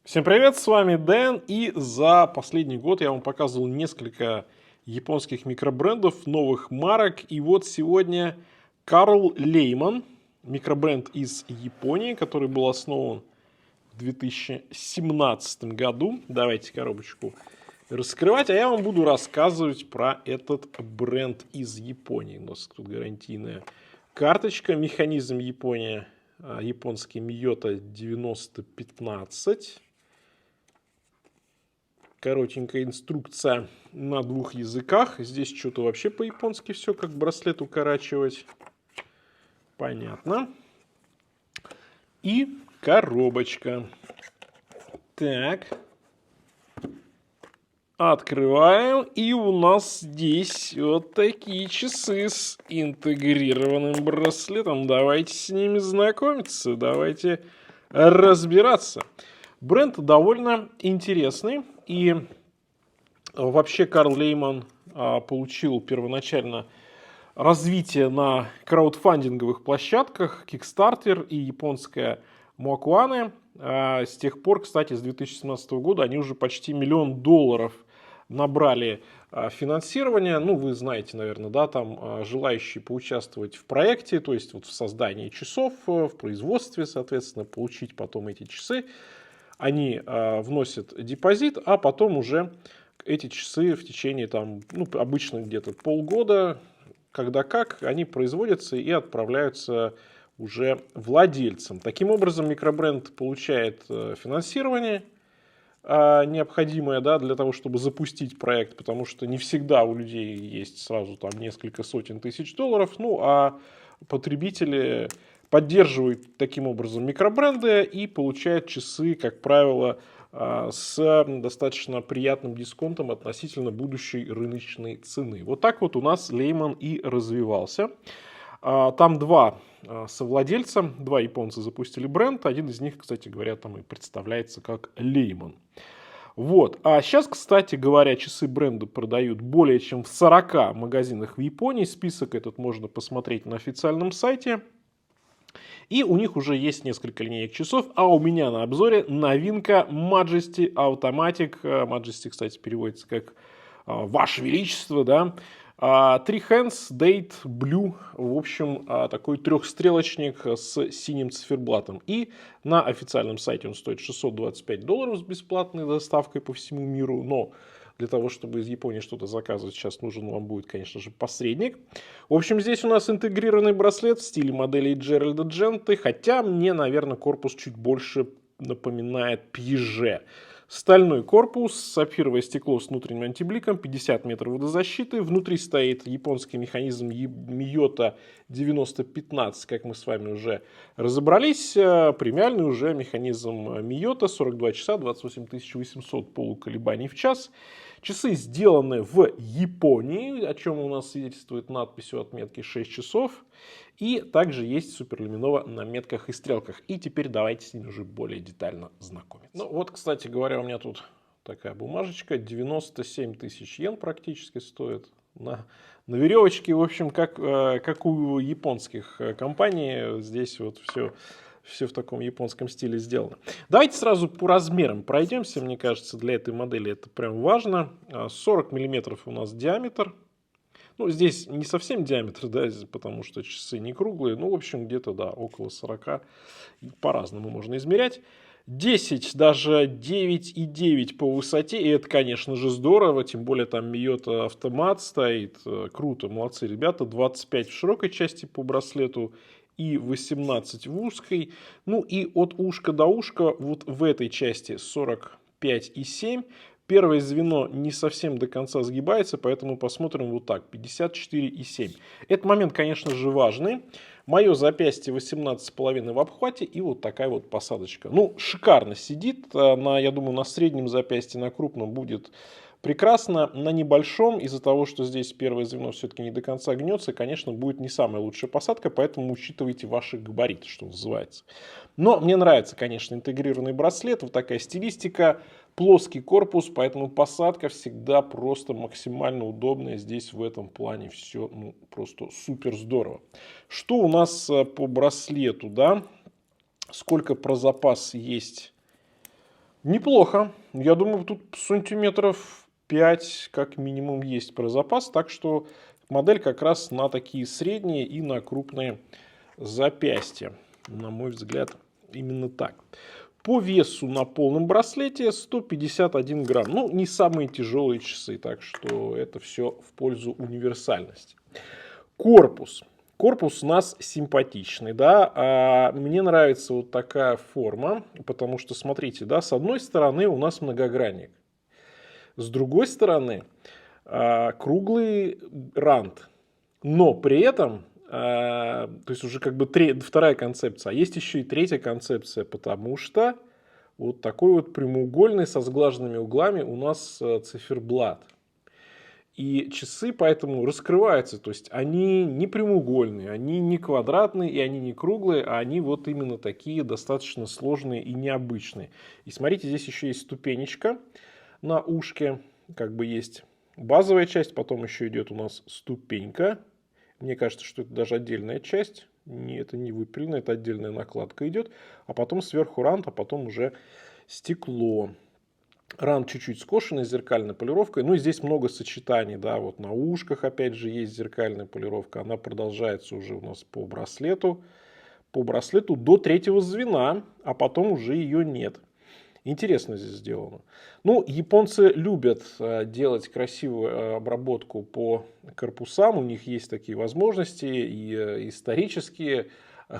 Всем привет, с вами Дэн, и за последний год я вам показывал несколько японских микробрендов, новых марок, и вот сегодня Карл Лейман, микробренд из Японии, который был основан в 2017 году. Давайте коробочку раскрывать, а я вам буду рассказывать про этот бренд из Японии. У нас тут гарантийная карточка, механизм Япония, японский Miyota 9015. Коротенькая инструкция на двух языках. Здесь что-то вообще по-японски все, как браслет укорачивать. Понятно. И коробочка. Так. Открываем. И у нас здесь вот такие часы с интегрированным браслетом. Давайте с ними знакомиться. Давайте разбираться. Бренд довольно интересный. И вообще Карл Лейман получил первоначально развитие на краудфандинговых площадках Kickstarter и японская Mokuane. С тех пор, кстати, с 2017 года они уже почти $1 миллион набрали финансирование. Ну, вы знаете, наверное, да, там желающие поучаствовать в проекте, то есть вот в создании часов, в производстве, соответственно, получить потом эти часы. Они вносят депозит, а потом уже эти часы в течение там, обычно где-то полгода, когда как, они производятся и отправляются уже владельцам. Таким образом, микробренд получает финансирование необходимое, да, для того, чтобы запустить проект, потому что не всегда у людей есть сразу там несколько сотен тысяч долларов, ну а потребители поддерживают таким образом микробренды и получают часы, как правило, с достаточно приятным дисконтом относительно будущей рыночной цены. Вот так вот у нас Лейман и развивался. Там два совладельца, два японца запустили бренд. Один из них, кстати говоря, там и представляется как Лейман. Вот. А сейчас, кстати говоря, часы бренда продают более чем в 40 магазинах в Японии. Список этот можно посмотреть на официальном сайте. И у них уже есть несколько линеек часов, а у меня на обзоре новинка Majesty Automatic. Majesty, кстати, переводится как «Ваше Величество», да. Three Hands Date Blue, в общем, такой трехстрелочник с синим циферблатом. И на официальном сайте он стоит $625 с бесплатной доставкой по всему миру, но для того, чтобы из Японии что-то заказывать, сейчас нужен вам будет, конечно же, посредник. В общем, здесь у нас интегрированный браслет в стиле моделей Джеральда Дженты, хотя мне, наверное, корпус чуть больше напоминает Пьеже. Стальной корпус, сапфировое стекло с внутренним антибликом, 50 метров водозащиты. Внутри стоит японский механизм Miyota 9015, как мы с вами уже разобрались. Премиальный уже механизм Miyota, 42 часа, 28 800 полуколебаний в час. Часы сделаны в Японии, о чем у нас свидетельствует надпись у отметки 6 часов. И также есть суперлюминова на метках и стрелках. И теперь давайте с ними уже более детально знакомиться. Ну вот, кстати говоря, у меня тут такая бумажечка. 97 тысяч йен практически стоит. На веревочке, в общем, как у японских компаний. Здесь вот все в таком японском стиле сделано. Давайте сразу по размерам пройдемся. Мне кажется, для этой модели это прям важно. 40 миллиметров у нас диаметр. Ну, здесь не совсем диаметр, да, потому что часы не круглые. Ну, в общем, где-то, да, около 40. По-разному можно измерять. 10, даже 9,9 по высоте. И это, конечно же, здорово. Тем более там Miyota автомат стоит. Круто, молодцы ребята. 25 в широкой части по браслету и 18 в узкой. Ну и от ушка до ушка вот в этой части 45,7. Первое звено не совсем до конца сгибается, поэтому посмотрим вот так. 54,7. Этот момент, конечно же, важный. Мое запястье 18,5 в обхвате и вот такая вот посадочка. Ну, шикарно сидит. Я думаю, на среднем запястье, на крупном будет прекрасно. На небольшом, из-за того, что здесь первое звено все-таки не до конца гнется, конечно, будет не самая лучшая посадка, поэтому учитывайте ваши габариты, что называется. Но мне нравится, конечно, интегрированный браслет, вот такая стилистика, плоский корпус, поэтому посадка всегда просто максимально удобная. Здесь в этом плане все просто супер здорово. Что у нас по браслету, да? Сколько про запас есть Неплохо. Я думаю, тут сантиметров 5 как минимум есть про запас. Так что модель как раз на такие средние и на крупные запястья. На мой взгляд, именно так. По весу на полном браслете 151 грамм. Ну, не самые тяжелые часы, так что это все в пользу универсальности. Корпус. Корпус у нас симпатичный, да, мне нравится вот такая форма, потому что, смотрите, да, с одной стороны у нас многогранник, с другой стороны круглый рант, но при этом, то есть уже как бы вторая концепция, а есть еще и третья концепция, потому что вот такой вот прямоугольный со сглаженными углами у нас циферблат. И часы поэтому раскрываются, то есть они не прямоугольные, они не квадратные и они не круглые, а они вот именно такие достаточно сложные и необычные. И смотрите, здесь еще есть ступенечка на ушке, как бы есть базовая часть, потом еще идет у нас ступенька. Мне кажется, что это даже отдельная часть, это не выпилено, это отдельная накладка идет, а потом сверху рант, а потом уже стекло. Рант чуть-чуть скошенный, с зеркальной полировкой. Ну и здесь много сочетаний, да, вот на ушках опять же есть зеркальная полировка. Она продолжается уже у нас по браслету до третьего звена, а потом уже ее нет. Интересно здесь сделано. Ну, японцы любят делать красивую обработку по корпусам. У них есть такие возможности и исторические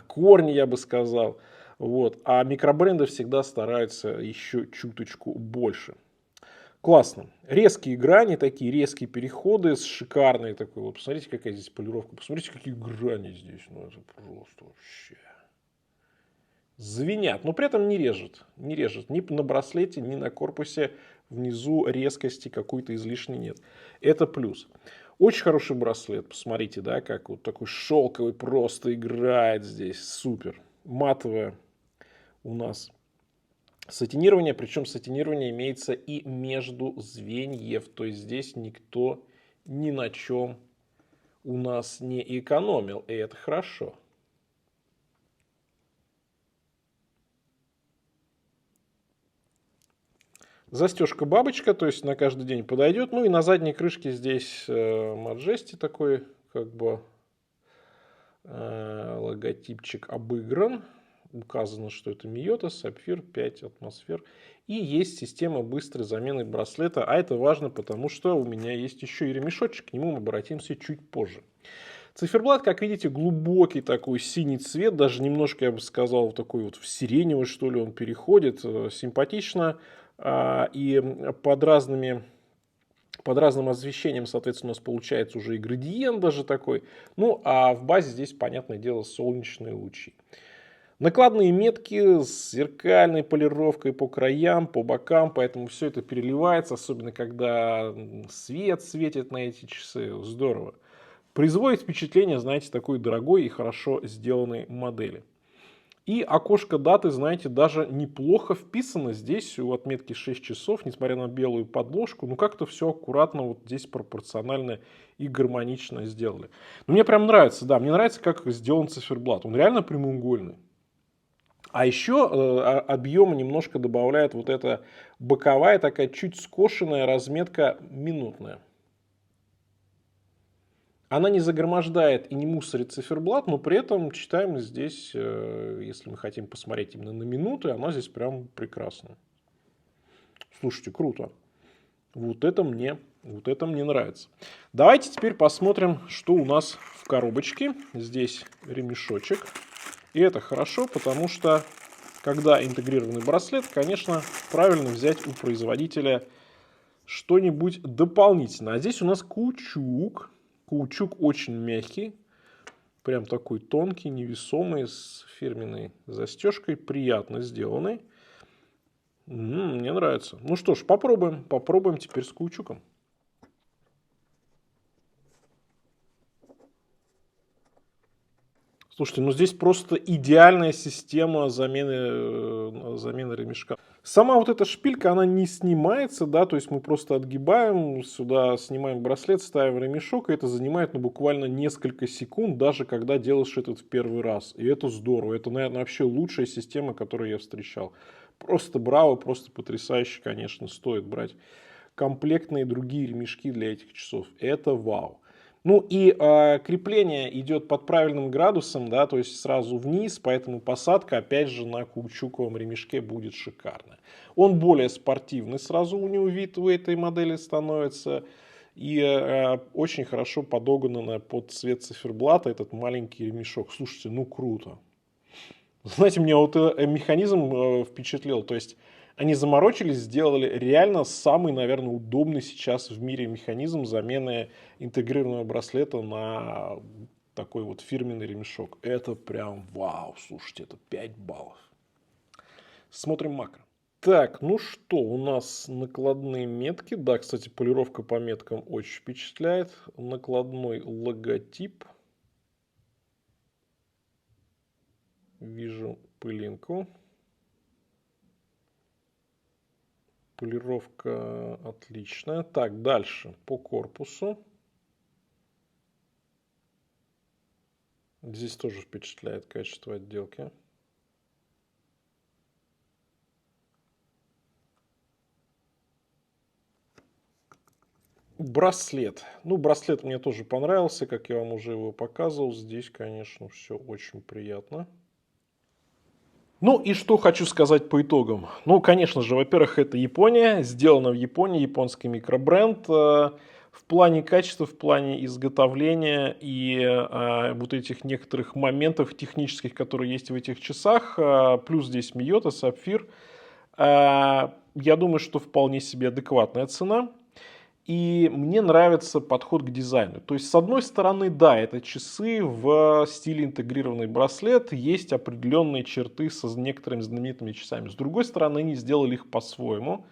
корни, я бы сказал. Вот. А микробренды всегда стараются еще чуточку больше. Классно. Резкие грани, такие резкие переходы с шикарной такой. Вот посмотрите, какая здесь полировка. Посмотрите, какие грани здесь. Ну, это просто вообще. Звенят, но при этом не режет. Не режет ни на браслете, ни на корпусе. Внизу резкости какой-то излишней нет. Это плюс. Очень хороший браслет. Посмотрите, да, как вот такой шелковый просто играет здесь. Супер. Матовая у нас сатинирование, причем сатинирование имеется и между звеньев, то есть здесь никто ни на чем у нас не экономил, и это хорошо. Застежка бабочка, то есть на каждый день подойдет. Ну и на задней крышке здесь Majesty такой, как бы логотипчик обыгран. Указано, что это Miyota, сапфир, 5 атмосфер. И есть система быстрой замены браслета. А это важно, потому что у меня есть еще и ремешочек. К нему мы обратимся чуть позже. Циферблат, как видите, глубокий такой синий цвет. Даже немножко, я бы сказал, такой вот в сиреневый, что ли, он переходит. Симпатично. И под разным освещением, соответственно, у нас получается уже и градиент даже такой. Ну, а в базе здесь, понятное дело, солнечные лучи. Накладные метки с зеркальной полировкой по краям, по бокам, поэтому все это переливается, особенно когда свет светит на эти часы. Здорово. Производит впечатление, знаете, такой дорогой и хорошо сделанной модели. И окошко даты, знаете, даже неплохо вписано здесь у отметки 6 часов, несмотря на белую подложку. Ну, как-то все аккуратно вот здесь пропорционально и гармонично сделали. Но мне прям нравится, да, мне нравится, как сделан циферблат. Он реально прямоугольный. А еще объем немножко добавляет вот эта боковая, такая чуть скошенная разметка минутная. Она не загромождает и не мусорит циферблат, но при этом читаем здесь, если мы хотим посмотреть именно на минуты, она здесь прям прекрасна. Слушайте, круто. Вот это мне нравится. Давайте теперь посмотрим, что у нас в коробочке. Здесь ремешочек. И это хорошо, потому что, когда интегрированный браслет, конечно, правильно взять у производителя что-нибудь дополнительное. А здесь у нас каучук. Каучук очень мягкий. Прям такой тонкий, невесомый, с фирменной застежкой. Приятно сделанный. Мне нравится. Ну что ж, попробуем. Попробуем теперь с каучуком. Слушайте, ну здесь просто идеальная система замены ремешка. Сама вот эта шпилька, она не снимается, да, то есть мы просто отгибаем, сюда снимаем браслет, ставим ремешок, и это занимает, ну, буквально несколько секунд, даже когда делаешь это в первый раз. И это здорово, это, наверное, вообще лучшая система, которую я встречал. Просто браво, просто потрясающе, конечно, стоит брать комплектные другие ремешки для этих часов. Это вау. Ну и крепление идет под правильным градусом, да, то есть сразу вниз, поэтому посадка, опять же, на каучуковом ремешке будет шикарная. Он более спортивный сразу у него вид у этой модели становится. И очень хорошо подогнано под цвет циферблата этот маленький ремешок. Слушайте, ну круто. Знаете, меня вот механизм впечатлил. То есть они заморочились, сделали реально самый, наверное, удобный сейчас в мире механизм замены интегрированного браслета на такой вот фирменный ремешок. Это прям вау, слушайте, это 5 баллов. Смотрим макро. Так, ну что, у нас накладные метки. Да, кстати, полировка по меткам очень впечатляет. Накладной логотип. Вижу пылинку. Полировка отличная. Так, дальше по корпусу. Здесь тоже впечатляет качество отделки. Браслет. Ну, браслет мне тоже понравился, как я вам уже его показывал. Здесь, конечно, все очень приятно. Ну и что хочу сказать по итогам. Ну, конечно же, во-первых, это Япония, сделано в Японии, японский микробренд. В плане качества, в плане изготовления и вот этих некоторых моментов технических, которые есть в этих часах, плюс здесь Миота, сапфир, я думаю, что вполне себе адекватная цена. И мне нравится подход к дизайну. То есть, с одной стороны, да, это часы в стиле интегрированный браслет, есть определенные черты со некоторыми знаменитыми часами. С другой стороны, они сделали их по-своему.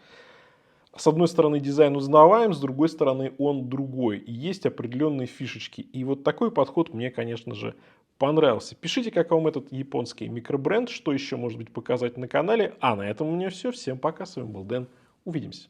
С одной стороны, дизайн узнаваем, с другой стороны, он другой. И есть определенные фишечки. И вот такой подход мне, конечно же, понравился. Пишите, как вам этот японский микробренд, что еще может быть показать на канале. А на этом у меня все. Всем пока, с вами был Дэн. Увидимся.